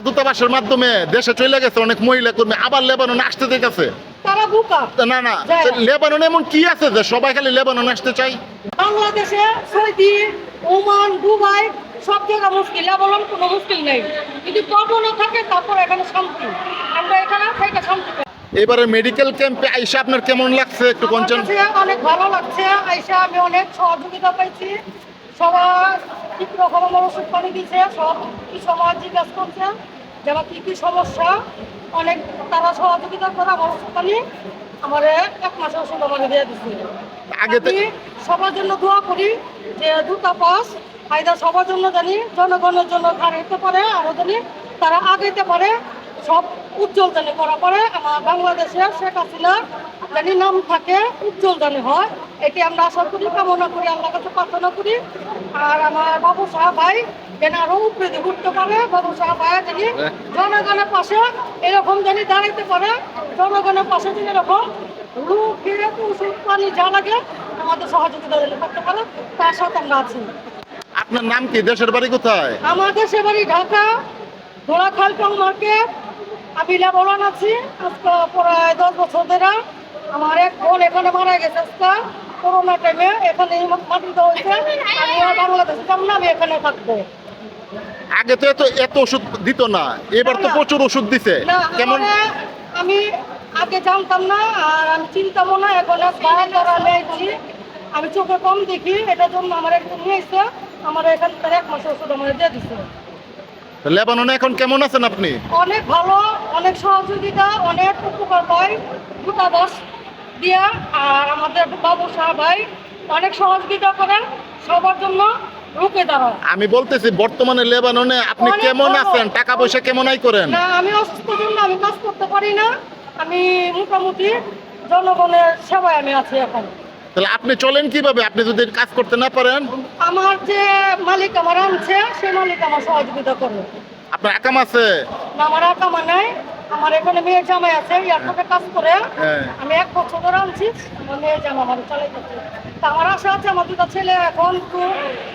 দূতাবাসের মাধ্যমে দেশে চলে গেছে অনেক মহিলা কর্মী, আবার লেবানন আসতে দেখেছে। তারা বোকা। না না, লেবাননে এমন কি আছে যে সবাই খালি লেবানন আসতে চাই? বাংলাদেশে সৌদি, ওমান, দুবাই সব জায়গা মুশকিল, বললাম কোনো মুশকিল নেই। যদি প্রবণতা থাকে তারপর এখানে শান্তি, আমরা এখানে থেকে শান্তি পাই। এবারে মেডিকেল ক্যাম্পে আইসা আপনার কেমন লাগছে একটু আমার বলছেন? কাছে অনেক ভালো লাগছে, আইসা আমি অনেক সহযোগিতা পাইছি। সবার তীব্র খবর ওষুধ পানি দিচ্ছে, সব কি সমাজ জিজ্ঞাসা করছে যে আমার কী কী সমস্যা, অনেক তারা সহযোগিতা করে আমার ওষুধ পানি আমার 1 মাসের ওষুধ আমার দিয়ে দিচ্ছে। আগে আমি সবার জন্য দোয়া করি যে দূতাবাস আইদা সবার জন্য জানি জনগণের জন্য হারাইতে পারে, আরও জানি তারা আগাইতে পারে, সব উজ্জ্বল জানি করা পারে। আমার বাংলাদেশে শেখ হাসিনার জানি নাম থাকে, উজ্জ্বল জানি হয়, এটি আমরা আশা করি, কামনা করি, আল্লাহর কাছে প্রার্থনা করি। আর আমার বাবু সাহা ভাই যেন আরও উপরে ঘুরতে পারে, বাবু সাহা ভাই জানি জনগণের পাশে এরকম জানি দাঁড়াইতে পারে, জনগণের পাশে যদি এরকম রুখে ওষুধ পানি যা লাগে আমাদের সহযোগিতা করতে পারে, তার সাথে আমরা আছি। আপনার নাম কি, দেশের বাড়ি কোথায়? আমার দেশের বাড়ি ঢাকা, ধোলাখাল টং মার্কেট। আমি লেবানন আছি আজকে প্রায় 10 বছর ধরে। আমার এক বোন এখানে মারা গেছে আজকে করোনা টাইমে, এখানে মাটিতে হয়েছে। আমি আর বাংলাদেশে যাব না, আমি এখানে থাকবো। আগে তো এত ওষুধ দিত না, এবার তো প্রচুর ওষুধ দিছে। না, কেমন? আমি আগে জানতাম না, আর আমি চিনতামও না। এখন বারা নিয়েছি, আমি চোখে কম দেখি, এটার জন্য আমার একজন নিয়ে এসে আমার এখান থেকে 1 মাসের ওষুধ আমার দিয়ে দিচ্ছে। লেবাননে এখন কেমন আছেন আপনি? অনেক ভালো, অনেক সহযোগিতা, অনেক উপকার পাই দূতাবাস দিয়া। আর আমাদের বাবু সাহা ভাই অনেক সহযোগিতা করেন, সবার জন্য রুখে দাঁড়ান। আমি বলতেছি বর্তমানে লেবাননে আপনি অনেক কেমন ভালো। আছেন, টাকা পয়সা কেমন আয় করেন? না, আমি অসুস্থ জন্য আমি কাজ করতে পারি না, আমি মোটামুটি জনগণের সেবায় আমি আছি এখন। তাহলে আপনি চলেন কিভাবে আপনি যদি কাজ করতে না পারেন? আমার যে মালিক আমার আনছে, সেই মালিক আমার সহযোগিতা করবে। আপনার আকাম আছে? না, আমার আকামা নাই, আমার এখানে মেয়ের জামাই আছে, এয়ারপোর্টে কাজ করে। হ্যাঁ। আমি 1 বছর ধরে আনছি, আমার মেয়ের জামা আমার চালাইতেছে। তা আমার আশা আছে, আমার 2টা ছেলে এখন তো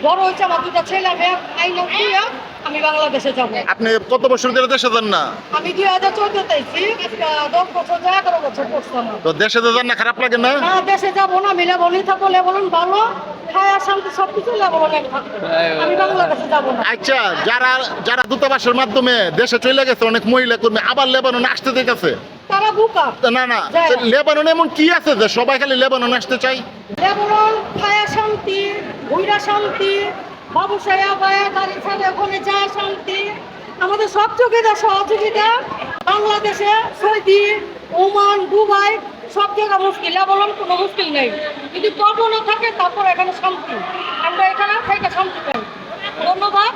বড় হয়েছে, আমার 2টা ছেলে আমি আইনা দিয়ে আমি বাংলাদেশে যাবো। আপনি কত বছর ধরে দেশে যান না? আমি 2014-তে আইছি, আজকে 10 বছর 11 বছর পড়ছে আমার। তো দেশে যান না, খারাপ লাগে না? না, দেশে যাবো না, আমি লেবনই থাকবো, লেবন ভালো, খায়া শান্তি সবকিছু লেবনে থাকবো, আমি বাংলাদেশে যাবো না। আচ্ছা, যারা দূতাবাসের মাধ্যমে দেশে চলে গেছে অনেক মহিলা কর্মী, আবার লেবানন আসতে দেখেছে। তারা বোকা। না না, লেবাননে এমন কি আছে যে সবাই খালি লেবানন আসতে চাই? লেবনন খায়া শান্তি, ঘুইরা শান্তি, বাবু সাহেব ভাইয়া গাড়ি ছাড়ে ওখানে যায় শান্তি, আমাদের সব চোখের সহযোগিতা। বাংলাদেশে সৌদি, ওমান, দুবাই সব জায়গা মুশকিল, বললাম কোনো মুশকিল নেই। যদি প্রবণতা থাকে তারপর এখানে শান্তি, আমরা এখানে থেকে শান্তি পাই। ধন্যবাদ।